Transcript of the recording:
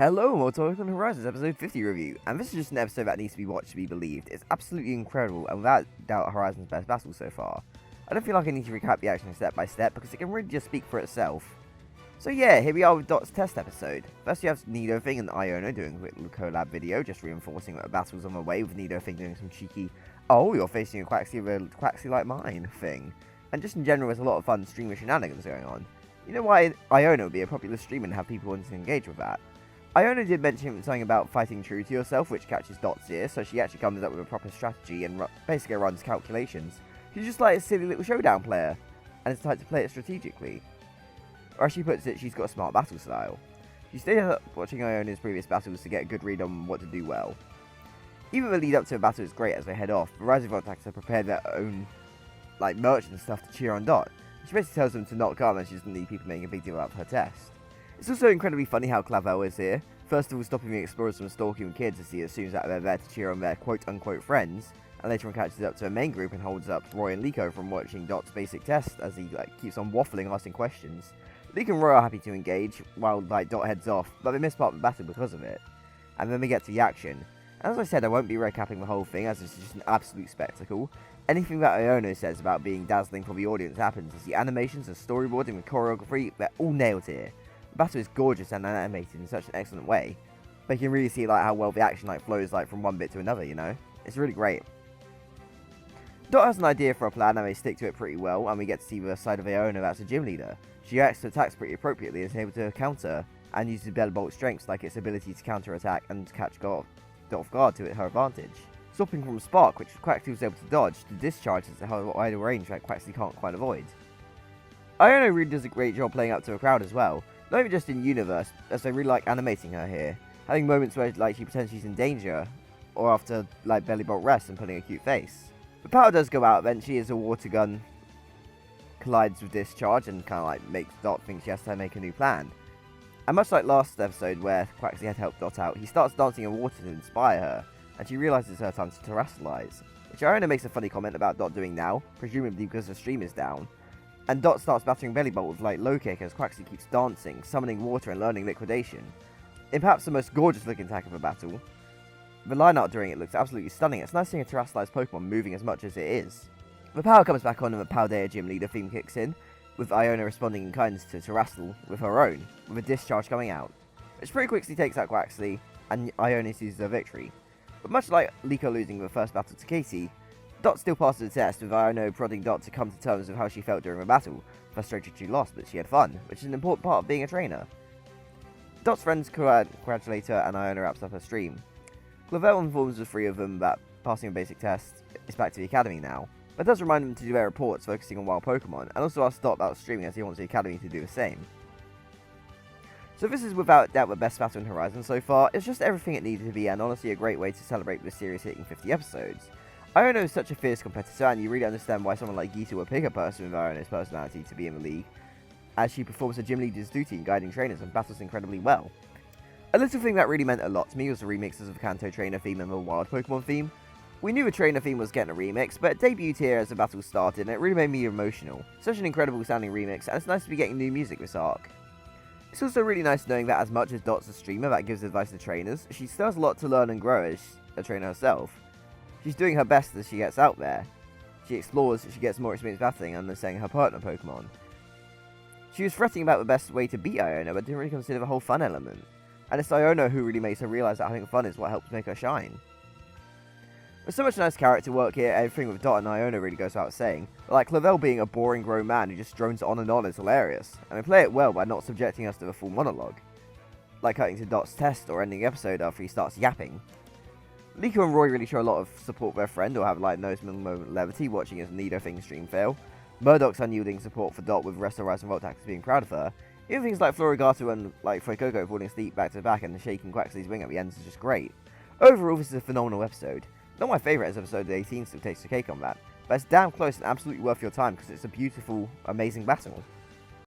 Hello and welcome to Horizons episode 50 review, and this is just an episode that needs to be watched to be believed. It's absolutely incredible and without doubt Horizon's best battle so far. I don't feel like I need to recap the action step by step because it can really just speak for itself. So yeah, here we are with Dot's test episode. First you have Nidothing and Iono doing a quick collab video, just reinforcing that the battle's on the way, with Nidothing doing some cheeky, oh you're facing a Quaxly like mine thing. And just in general there's a lot of fun streamer shenanigans going on. You know why Iono would be a popular streamer and have people wanting to engage with that? Iono did mention something about fighting true to yourself, which catches Dot's ear, so she actually comes up with a proper strategy and basically runs calculations. She's just like a silly little showdown player, and it's time to play it strategically. Or as she puts it, she's got a smart battle style. She stayed up watching Iono's previous battles to get a good read on what to do well. Even the lead up to a battle is great as they head off. The Rising Voltax have prepared their own merch and stuff to cheer on Dot. She basically tells them to not come and she doesn't need people making a big deal about her test. It's also incredibly funny how Clavel is here. First of all, stopping the explorers from stalking kids as he assumes that they're there to cheer on their quote-unquote friends, and later on catches up to a main group and holds up Roy and Liko from watching Dot's basic test as he keeps on waffling, asking questions. Liko and Roy are happy to engage, while Dot heads off, but they miss part of the battle because of it. And then we get to the action. And as I said, I won't be recapping the whole thing, as it's just an absolute spectacle. Anything that Iono says about being dazzling for the audience happens, as the animations, the storyboarding, the choreography, they're all nailed here. The battle is gorgeous and animated in such an excellent way, but you can really see how well the action flows from one bit to another, you know? It's really great. Dot has an idea for a plan and they stick to it pretty well, and we get to see the side of Iono as a gym leader. She reacts to attacks pretty appropriately and is able to counter, and uses Belbolt's strengths like its ability to counter attack and catch Dot off guard to her advantage. Swapping from Spark, which Quaxly was able to dodge, to Discharge at a wider range that Quaxly can't quite avoid. Iono really does a great job playing up to a crowd as well. Not even just in universe, as they really like animating her here, having moments where she pretends she's in danger, or after Bellybolt rests and putting a cute face. The power does go out eventually as a water gun collides with Discharge and makes Dot think she has to make a new plan. And much like last episode where Quaxly had helped Dot out, he starts dancing in water to inspire her, and she realises her time to terrestrialize, which Iono makes a funny comment about Dot doing now, presumably because the stream is down. And Dot starts battering Bellybolt with low kick as Quaxly keeps dancing, summoning water and learning liquidation. In perhaps the most gorgeous looking attack of a battle, the line art during it looks absolutely stunning. It's nice seeing a terrestrialized Pokemon moving as much as it is. The power comes back on and the Paldea Gym Leader theme kicks in, with Iono responding in kindness to Terrastal with her own, with a Discharge coming out, which pretty quickly takes out Quaxly, and Iono seizes her victory. But much like Liko losing the first battle to Casey, Dot still passes the test, with Iono prodding Dot to come to terms with how she felt during the battle, frustrated she lost, but she had fun, which is an important part of being a trainer. Dot's friends congratulate her and Iono wraps up her stream. Clavel informs the three of them that passing a basic test is back to the academy now, but does remind them to do their reports focusing on wild Pokemon, and also asks Dot about streaming as he wants the academy to do the same. So this is without doubt the best battle in Horizon so far. It's just everything it needed to be, and honestly a great way to celebrate this series hitting 50 episodes. Iono is such a fierce competitor, and you really understand why someone like Gita would pick a person with Iono's personality to be in the league, as she performs her gym leader's duty in guiding trainers and battles incredibly well. A little thing that really meant a lot to me was the remixes of the Kanto trainer theme and the wild Pokemon theme. We knew the trainer theme was getting a remix, but it debuted here as the battle started, and it really made me emotional. Such an incredible sounding remix, and it's nice to be getting new music this arc. It's also really nice knowing that as much as Dot's a streamer that gives advice to trainers, she still has a lot to learn and grow as a trainer herself. She's doing her best as she gets out there. She explores, she gets more experience battling and understanding her partner Pokemon. She was fretting about the best way to beat Iono, but didn't really consider the whole fun element. And it's Iono who really makes her realise that having fun is what helps make her shine. There's so much nice character work here, everything with Dot and Iono really goes without saying, but Clavel being a boring grown man who just drones on and on is hilarious, and they play it well by not subjecting us to the full monologue, like cutting to Dot's test or ending the episode after he starts yapping. Liko and Roy really show a lot of support for their friend, or have no moment levity watching his Nidothing stream fail. Murdoch's unyielding support for Dot, with the rest of Horizon Voltax being proud of her. Even things like Florigato and Fuecoco falling asleep back to back and shaking Quaxly's wing at the end is just great. Overall, this is a phenomenal episode. Not my favourite, as episode 18 still takes the cake on that, but it's damn close and absolutely worth your time because it's a beautiful, amazing battle.